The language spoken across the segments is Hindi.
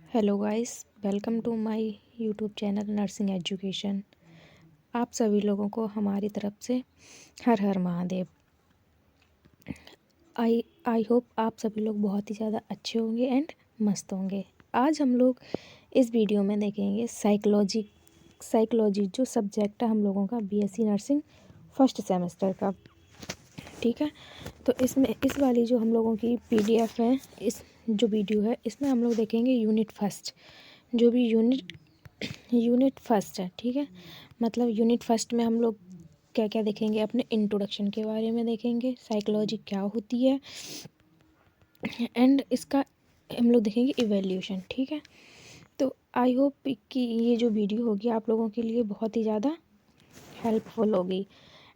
Hello guys, welcome to my YouTube channel nursing education. आप सभी लोगों को हमारी तरफ से हर हर महादेव। आई आई होप आप सभी लोग बहुत ही ज़्यादा अच्छे होंगे एंड मस्त होंगे। आज हम लोग इस वीडियो में देखेंगे साइकोलॉजी जो सब्जेक्ट है हम लोगों का बीएससी नर्सिंग फर्स्ट सेमेस्टर का। ठीक है, तो इसमें इस वाली जो हम लोगों की पीडीएफ है, इस जो वीडियो है इसमें हम लोग देखेंगे यूनिट फर्स्ट, जो भी यूनिट फर्स्ट है। ठीक है, मतलब यूनिट फर्स्ट में हम लोग क्या क्या देखेंगे, अपने इंट्रोडक्शन के बारे में देखेंगे, साइकोलॉजी क्या होती है एंड इसका हम लोग देखेंगे इवैल्यूएशन। ठीक है, तो आई होप कि ये जो वीडियो होगी आप लोगों के लिए बहुत ही ज़्यादा हेल्पफुल होगी।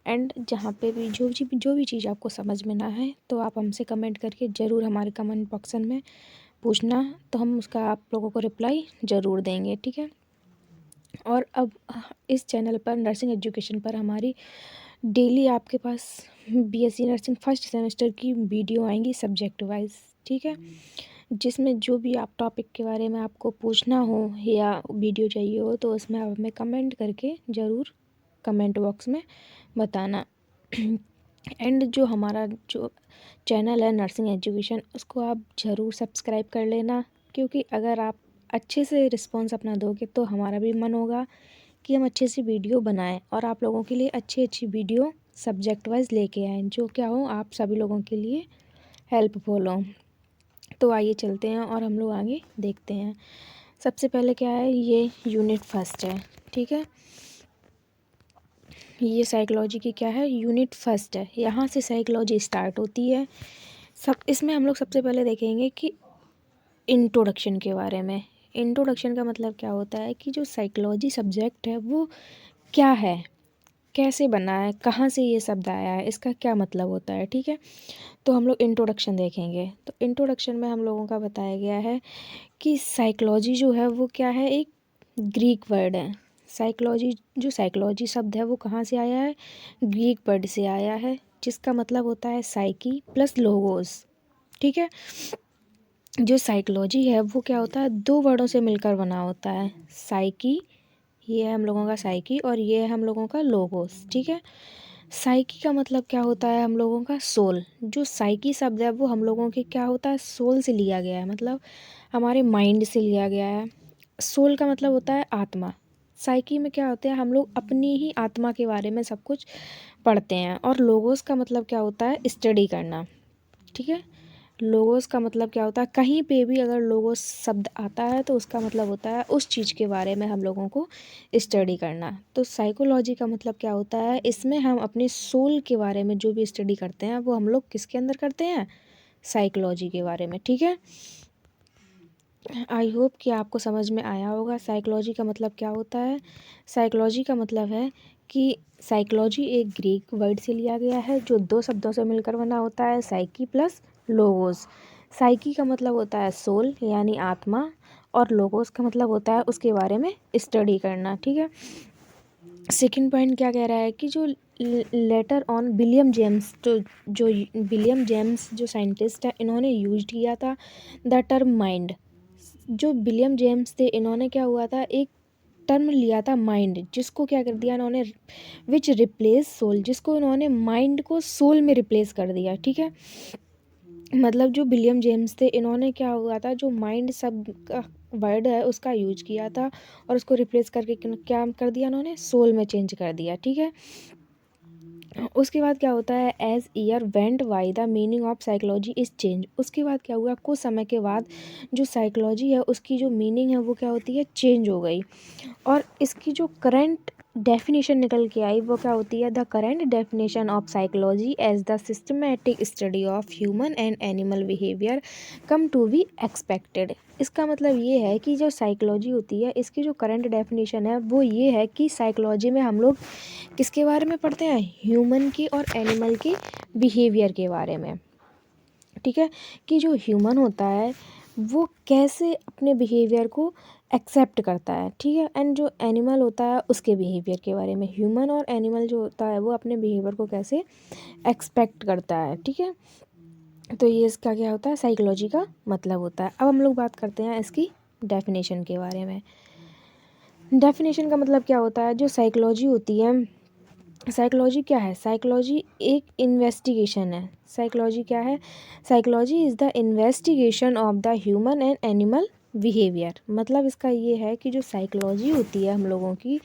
एंड जहाँ पे भी जो भी चीज़ आपको समझ में ना है तो आप हमसे कमेंट करके ज़रूर हमारे कमेंट बॉक्स में पूछना, तो हम उसका आप लोगों को रिप्लाई ज़रूर देंगे। ठीक है, और अब इस चैनल पर नर्सिंग एजुकेशन पर हमारी डेली आपके पास बीएससी नर्सिंग फर्स्ट सेमेस्टर की वीडियो आएंगी सब्जेक्ट वाइज। ठीक है, जिसमें जो भी आप टॉपिक के बारे में आपको पूछना हो या वीडियो चाहिए हो तो उसमें आप हमें कमेंट करके ज़रूर कमेंट बॉक्स में बताना। एंड जो हमारा जो चैनल है नर्सिंग एजुकेशन, उसको आप ज़रूर सब्सक्राइब कर लेना, क्योंकि अगर आप अच्छे से रिस्पॉन्स अपना दोगे तो हमारा भी मन होगा कि हम अच्छे से वीडियो बनाएं और आप लोगों के लिए अच्छी अच्छी वीडियो सब्जेक्ट वाइज लेके आएँ, जो क्या हो आप सभी लोगों के लिए हेल्पफुल हो। तो आइए चलते हैं और हम लोग आगे देखते हैं। सबसे पहले क्या है, ये यूनिट फर्स्ट है। ठीक है, ये साइकोलॉजी की क्या है, यूनिट फर्स्ट है। यहाँ से साइकोलॉजी स्टार्ट होती है। इसमें हम लोग सबसे पहले देखेंगे कि इंट्रोडक्शन के बारे में। इंट्रोडक्शन का मतलब क्या होता है कि जो साइकोलॉजी सब्जेक्ट है वो क्या है, कैसे बना है, कहाँ से ये शब्द आया है, इसका क्या मतलब होता है। ठीक है, तो हम लोग इंट्रोडक्शन देखेंगे। तो इंट्रोडक्शन में हम लोगों का बताया गया है कि साइकोलॉजी जो है वो क्या है, एक ग्रीक वर्ड है। साइकोलॉजी शब्द है वो कहाँ से आया है, ग्रीक वर्ड से आया है, जिसका मतलब होता है साइकी प्लस लोगोस। ठीक है, जो साइकोलॉजी है वो क्या होता है, दो वर्डों से मिलकर बना होता है। साइकी, ये है हम लोगों का साइकी, और ये है हम लोगों का लोगोस। ठीक है, साइकी का मतलब क्या होता है, हम लोगों का सोल। जो साइकी शब्द है वो हम लोगों के क्या होता है, सोल से लिया गया है, मतलब हमारे माइंड से लिया गया है। सोल का मतलब होता है आत्मा। साइकी में क्या होता है, हम लोग अपनी ही आत्मा के बारे में सब कुछ पढ़ते हैं। और लोगोस का मतलब क्या होता है, स्टडी करना। ठीक है, लोगोस का मतलब क्या होता है, कहीं पे भी अगर लोगोस शब्द आता है तो उसका मतलब होता है उस चीज़ के बारे में हम लोगों को स्टडी करना। तो साइकोलॉजी का मतलब क्या होता है, इसमें हम अपने सोल के बारे में जो भी स्टडी करते हैं वो हम लोग किसके अंदर करते हैं, साइकोलॉजी के बारे में। ठीक है, आई होप कि आपको समझ में आया होगा साइकोलॉजी का मतलब क्या होता है। साइकोलॉजी का मतलब है कि साइकोलॉजी एक ग्रीक वर्ड से लिया गया है जो दो शब्दों से मिलकर बना होता है, साइकी प्लस लोगोस। साइकी का मतलब होता है सोल यानी आत्मा, और लोगोस का मतलब होता है उसके बारे में स्टडी करना। ठीक है, सेकंड पॉइंट क्या कह रहा है कि जो लेटर ऑन विलियम जेम्स, जो विलियम जेम्स जो साइंटिस्ट है, इन्होंने यूज किया था द टर्म माइंड। जो विलियम जेम्स थे, इन्होंने क्या हुआ था, एक टर्म लिया था माइंड, जिसको क्या कर दिया इन्होंने, विच रिप्लेस सोल, जिसको इन्होंने माइंड को सोल में रिप्लेस कर दिया। ठीक है, मतलब जो विलियम जेम्स थे, इन्होंने क्या हुआ था, जो माइंड शब्द का वर्ड है उसका यूज किया था और उसको रिप्लेस करके क्या कर दिया इन्होंने, सोल में चेंज कर दिया। ठीक है, उसके बाद क्या होता है, as year went by the meaning of psychology is change. उसके बाद क्या हुआ, कुछ समय के बाद जो साइकोलॉजी है उसकी जो मीनिंग है वो क्या होती है, चेंज हो गई। और इसकी जो करंट डेफिनेशन निकल के आई वो क्या होती है, the current definition of psychology as the systematic study of human and animal behaviour come to be expected. इसका मतलब ये है कि जो साइकोलॉजी होती है इसकी जो करंट डेफिनेशन है वो ये है कि साइकोलॉजी में हम लोग किसके बारे में पढ़ते हैं, ह्यूमन की और एनिमल के बिहेवियर के बारे में। ठीक है, कि जो ह्यूमन होता है वो कैसे अपने बिहेवियर को एक्सेप्ट करता है। ठीक है, एंड जो एनिमल होता है उसके बिहेवियर के बारे में, ह्यूमन और एनिमल जो होता है वो अपने बिहेवियर को कैसे एक्सपेक्ट करता है। ठीक है, तो ये इसका क्या होता है, साइकोलॉजी का मतलब होता है। अब हम लोग बात करते हैं इसकी डेफिनेशन के बारे में। डेफिनेशन का मतलब क्या होता है, जो साइकोलॉजी होती है, साइकोलॉजी क्या है, साइकोलॉजी एक इन्वेस्टिगेशन है। साइकोलॉजी क्या है, psychology is the investigation of the human and animal behaviour. मतलब इसका ये है कि जो साइकोलॉजी होती है हम लोगों की,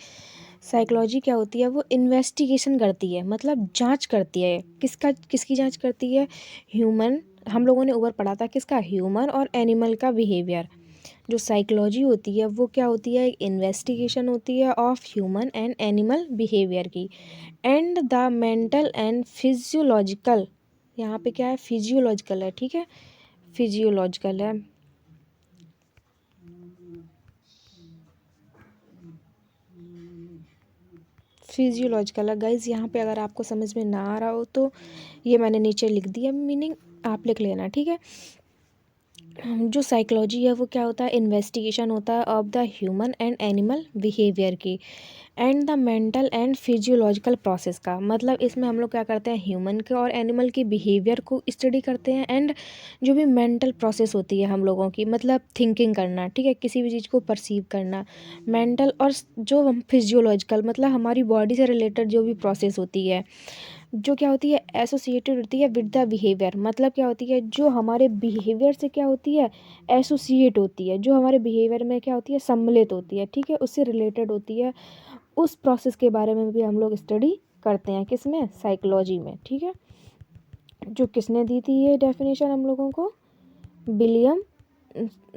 साइकोलॉजी क्या होती है, वो इन्वेस्टिगेशन करती है, मतलब जांच करती है। किसकी जांच करती है, ह्यूमन, हम लोगों ने ऊपर पढ़ा था किसका, ह्यूमन और एनिमल का बिहेवियर। जो साइकोलॉजी होती है वो क्या होती है, एक इन्वेस्टिगेशन होती है of human and animal behaviour की, and the mental and physiological, यहाँ पे क्या है, फिजियोलॉजिकल है, ठीक है, फिजियोलॉजिकल है, फिजियोलॉजिकल है गाइज। यहाँ पे अगर आपको समझ में ना आ रहा हो तो ये मैंने नीचे लिख दिया, मीनिंग आप लिख लेना, ठीक है। जो साइकोलॉजी है वो क्या होता है, इन्वेस्टिगेशन होता है of the human and animal behaviour की, and the mental and physiological process का। मतलब इसमें हम लोग क्या करते हैं, ह्यूमन के और एनिमल की बिहेवियर को स्टडी करते हैं, एंड जो भी मेंटल प्रोसेस होती है हम लोगों की, मतलब थिंकिंग करना, ठीक है, किसी भी चीज़ को परसीव करना, मेंटल, और जो हम फिजियोलॉजिकल मतलब हमारी बॉडी से रिलेटेड जो भी प्रोसेस होती है, जो क्या होती है, एसोसिएटेड होती है विद द बिहेवियर। मतलब क्या होती है, जो हमारे बिहेवियर से क्या होती है, एसोसिएट होती है, जो हमारे बिहेवियर में क्या होती है, सम्मिलित होती है, ठीक है, उससे रिलेटेड होती है। उस प्रोसेस के बारे में भी हम लोग स्टडी करते हैं, किसमें, साइकोलॉजी में, ठीक है। जो किसने दी थी ये डेफिनेशन हम लोगों को, विलियम,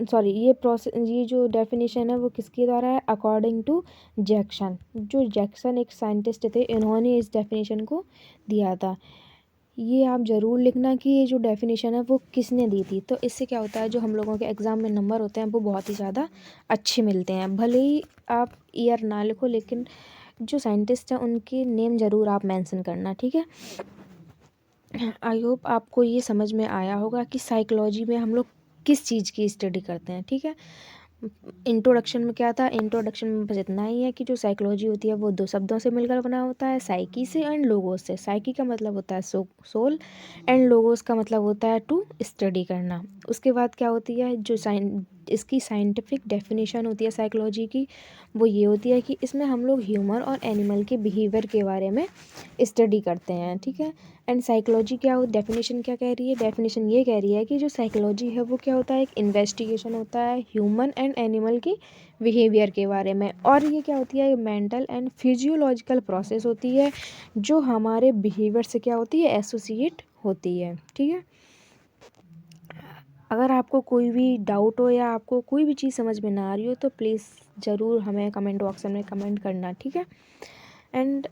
सॉरी, ये प्रोसेस, ये जो डेफिनेशन है वो किसके द्वारा है, अकॉर्डिंग टू जैक्सन। जो जैक्सन एक साइंटिस्ट थे, इन्होंने इस डेफिनेशन को दिया था। ये आप ज़रूर लिखना कि ये जो डेफिनेशन है वो किसने दी थी। तो इससे क्या होता है, जो हम लोगों के एग्ज़ाम में नंबर होते हैं वो बहुत ही ज़्यादा अच्छे मिलते हैं। भले ही आप ईयर ना लिखो, लेकिन जो साइंटिस्ट हैं उनके नेम ज़रूर आप मेंशन करना, ठीक है। आई होप आपको ये समझ में आया होगा कि साइकोलॉजी में हम लोग किस चीज़ की स्टडी करते हैं, ठीक है। इंट्रोडक्शन में क्या था, इंट्रोडक्शन में बस इतना ही है कि जो साइकोलॉजी होती है वो दो शब्दों से मिलकर बना होता है, साइकी से एंड लोगोस से। साइकी का मतलब होता है सोल, एंड लोगोस का मतलब होता है टू स्टडी करना। उसके बाद क्या होती है, जो इसकी साइंटिफिक डेफिनेशन होती है साइकोलॉजी की, वो ये होती है कि इसमें हम लोग ह्यूमन और एनिमल के बिहेवियर के बारे में स्टडी करते हैं, ठीक है। एंड साइकोलॉजी क्या हो, डेफिनेशन क्या कह रही है, डेफिनेशन ये कह रही है कि जो साइकोलॉजी है वो क्या होता है, एक इन्वेस्टिगेशन होता है ह्यूमन एंड एनिमल की बिहेवियर के बारे में, और ये क्या होती है, मेंटल एंड फिजियोलॉजिकल प्रोसेस होती है, जो हमारे बिहेवियर से क्या होती है, एसोसिएट होती है, ठीक है। अगर आपको कोई भी डाउट हो या आपको कोई भी चीज़ समझ में ना आ रही हो तो प्लीज़ ज़रूर हमें कमेंट बॉक्स में कमेंट करना, ठीक है। एंड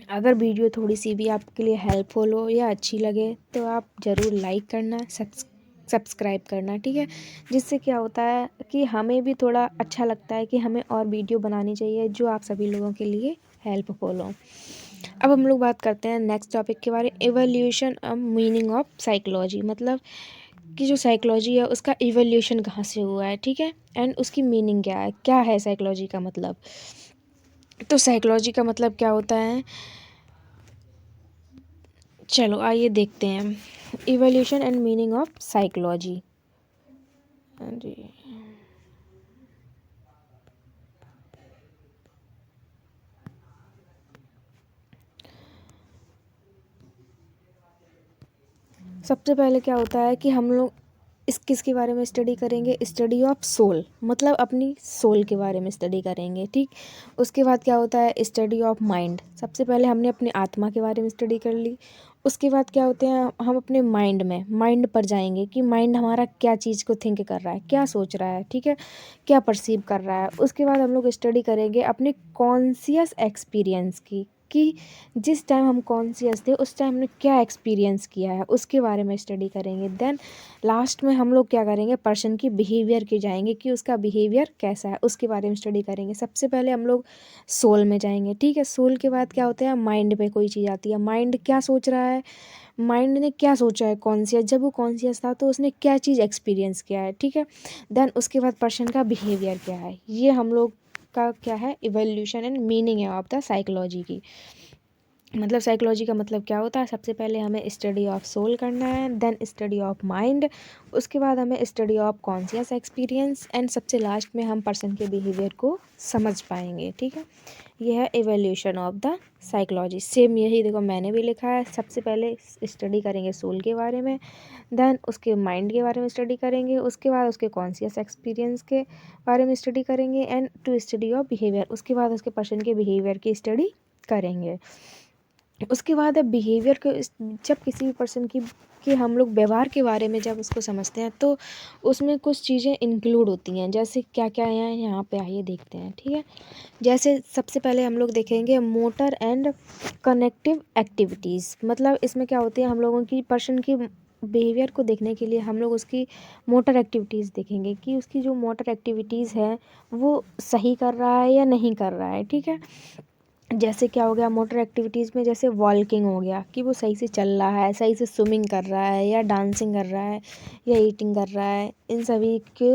अगर वीडियो थोड़ी सी भी आपके लिए हेल्पफुल हो या अच्छी लगे तो आप ज़रूर लाइक करना, सब्सक्राइब करना, ठीक है। जिससे क्या होता है कि हमें भी थोड़ा अच्छा लगता है कि हमें और वीडियो बनानी चाहिए जो आप सभी लोगों के लिए हेल्पफुल हो। अब हम लोग बात करते हैं नेक्स्ट टॉपिक के बारे में, evolution of meaning of psychology. मतलब कि जो साइकोलॉजी है उसका इवोल्यूशन कहाँ से हुआ है, ठीक है, एंड उसकी मीनिंग क्या है साइकोलॉजी का मतलब। तो साइकोलॉजी का मतलब क्या होता है, चलो आइए देखते हैं, evolution and meaning of psychology. जी, सबसे पहले क्या होता है कि हम लोग किसके बारे में स्टडी करेंगे, स्टडी ऑफ सोल, मतलब अपनी सोल के बारे में स्टडी करेंगे, ठीक। उसके बाद क्या होता है, स्टडी ऑफ माइंड। सबसे पहले हमने अपनी आत्मा के बारे में स्टडी कर ली। उसके बाद क्या होते हैं, हम अपने माइंड पर जाएंगे कि माइंड हमारा क्या चीज़ को थिंक कर रहा है, क्या सोच रहा है, ठीक है, क्या परसीव कर रहा है। उसके बाद हम लोग स्टडी करेंगे अपने कॉन्शियस एक्सपीरियंस की, कि जिस टाइम हम कॉन्शियस थे उस टाइम हमने क्या एक्सपीरियंस किया है, उसके बारे में स्टडी करेंगे। देन लास्ट में हम लोग क्या करेंगे, पर्सन की बिहेवियर की जाएंगे कि उसका बिहेवियर कैसा है, उसके बारे में स्टडी करेंगे। सबसे पहले हम लोग सोल में जाएंगे, ठीक है। सोल के बाद क्या होता है, माइंड पे कोई चीज़ आती है, माइंड क्या सोच रहा है, माइंड ने क्या सोचा है, कॉन्शियस, जब वो कॉन्शियस था तो उसने क्या चीज़ एक्सपीरियंस किया है, ठीक है। देन उसके बाद पर्सन का बिहेवियर क्या है, ये हम लोग का क्या है, इवोल्यूशन एंड मीनिंग है ऑफ द साइकोलॉजी की। मतलब साइकोलॉजी का मतलब क्या होता है, सबसे पहले हमें स्टडी ऑफ सोल करना है, देन स्टडी ऑफ माइंड, उसके बाद हमें study of conscious experience, and सबसे लास्ट में हम पर्सन के बिहेवियर को समझ पाएंगे। ठीक है, यह है evolution of the psychology. Same यही देखो मैंने भी लिखा है, सबसे पहले स्टडी करेंगे सोल के बारे में, देन उसके माइंड के बारे में स्टडी करेंगे, उसके बाद उसके कॉन्शियस एक्सपीरियंस के बारे में स्टडी करेंगे, and to study of behaviour, उसके बाद उसके पर्सन के बिहेवियर की स्टडी करेंगे। उसके बाद अब बिहेवियर को जब किसी भी पर्सन की कि हम लोग व्यवहार के बारे में जब उसको समझते हैं तो उसमें कुछ चीज़ें इंक्लूड होती हैं, जैसे क्या क्या है यहाँ पे आइए देखते हैं। ठीक है, जैसे सबसे पहले हम लोग देखेंगे मोटर एंड कनेक्टिव एक्टिविटीज़। मतलब इसमें क्या होती है, हम लोगों की पर्सन की बिहेवियर को देखने के लिए हम लोग उसकी मोटर एक्टिविटीज़ देखेंगे कि उसकी जो मोटर एक्टिविटीज़ है वो सही कर रहा है या नहीं कर रहा है। ठीक है, जैसे क्या हो गया मोटर एक्टिविटीज़ में, जैसे वॉकिंग हो गया कि वो सही से चल रहा है, सही से स्विमिंग कर रहा है या डांसिंग कर रहा है या ईटिंग कर रहा है, इन सभी के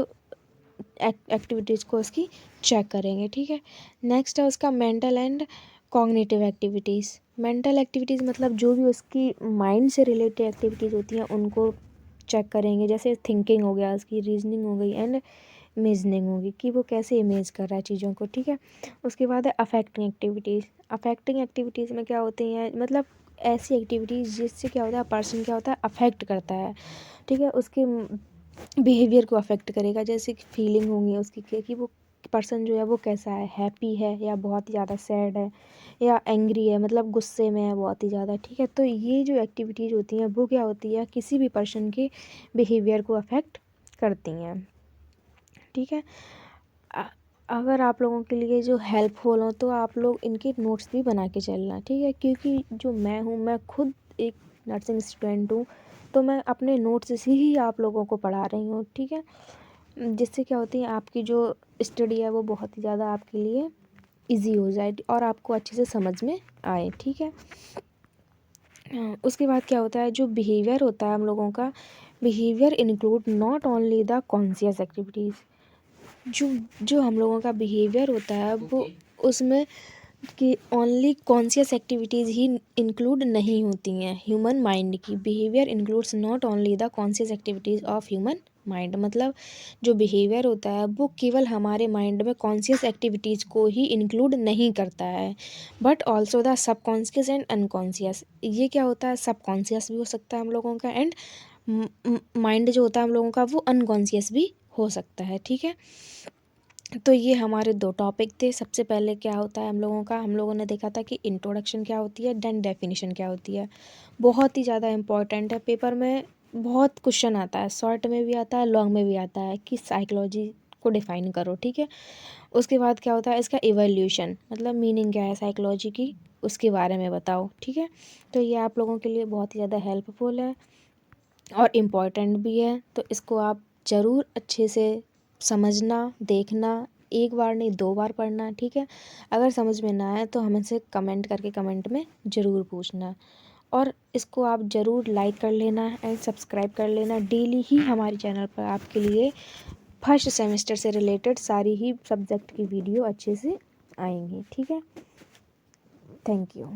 एक्टिविटीज़ को उसकी चेक करेंगे। ठीक है, नेक्स्ट है उसका mental and cognitive activities. Mental activities मतलब जो भी उसकी माइंड से रिलेटेड एक्टिविटीज़ होती हैं उनको चेक करेंगे, जैसे थिंकिंग हो गया, उसकी रीजनिंग हो गई, एंड इमेजनिंग होगी कि वो कैसे इमेज कर रहा है चीज़ों को। ठीक है, उसके बाद है अफेक्टिंग एक्टिविटीज़। अफेक्टिंग एक्टिविटीज़ में क्या होती हैं, मतलब ऐसी एक्टिविटीज़ जिससे क्या होता है पर्सन क्या होता है अफेक्ट करता है। ठीक है, उसके बिहेवियर को अफेक्ट करेगा, जैसे कि फीलिंग होंगी उसकी कि वो पर्सन जो है वो कैसा है, हैप्पी है या बहुत ही ज़्यादा सैड है या एंग्री है, मतलब गुस्से में है बहुत ही ज़्यादा। ठीक है, तो ये जो एक्टिविटीज़ होती हैं वो क्या होती है, किसी भी पर्सन के बिहेवियर को अफेक्ट करती हैं। ठीक है, अगर आप लोगों के लिए जो हेल्पफुल हो तो आप लोग इनके नोट्स भी बना के चलना। ठीक है, क्योंकि जो मैं हूँ, मैं खुद एक नर्सिंग स्टूडेंट हूँ, तो मैं अपने नोट्स से ही आप लोगों को पढ़ा रही हूँ। ठीक है, जिससे क्या होती है आपकी जो स्टडी है वो बहुत ही ज़्यादा आपके लिए इजी हो जाए और आपको अच्छे से समझ में आए। ठीक है, उसके बाद क्या होता है, जो बिहेवियर होता है हम लोगों का, behaviour include not only the conscious activities. जो जो हम लोगों का बिहेवियर होता है वो उसमें कि ओनली कॉन्शियस एक्टिविटीज़ ही इंक्लूड नहीं होती हैं ह्यूमन माइंड की। Behaviour includes not only the conscious activities of human mind. मतलब जो बिहेवियर होता है वो केवल हमारे माइंड में कॉन्शियस एक्टिविटीज़ को ही इंक्लूड नहीं करता है, but also the subconscious and unconscious. ये क्या होता है, सबकॉन्शियस भी हो सकता है हम लोगों का, एंड माइंड जो होता है हम लोगों का वो अनकॉन्शियस भी हो सकता है। ठीक है, तो ये हमारे 2 टॉपिक थे। सबसे पहले क्या होता है हम लोगों ने देखा था कि इंट्रोडक्शन क्या होती है, देन डेफिनेशन क्या होती है। बहुत ही ज़्यादा इम्पॉर्टेंट है, पेपर में बहुत क्वेश्चन आता है, शॉर्ट में भी आता है, लॉन्ग में भी आता है कि साइकोलॉजी को डिफ़ाइन करो। ठीक है, उसके बाद क्या होता है इसका इवोल्यूशन, मतलब मीनिंग क्या है साइकोलॉजी की, उसके बारे में बताओ। ठीक है, तो ये आप लोगों के लिए बहुत ही ज़्यादा हेल्पफुल है और इम्पॉर्टेंट भी है, तो इसको आप ज़रूर अच्छे से समझना, देखना, एक बार नहीं 2 बार पढ़ना। ठीक है, अगर समझ में ना आए तो हमसे कमेंट करके कमेंट में ज़रूर पूछना, और इसको आप ज़रूर लाइक कर लेना एंड सब्सक्राइब कर लेना। डेली ही हमारे चैनल पर आपके लिए फर्स्ट सेमेस्टर से रिलेटेड सारी ही सब्जेक्ट की वीडियो अच्छे से आएंगी। ठीक है, थैंक यू।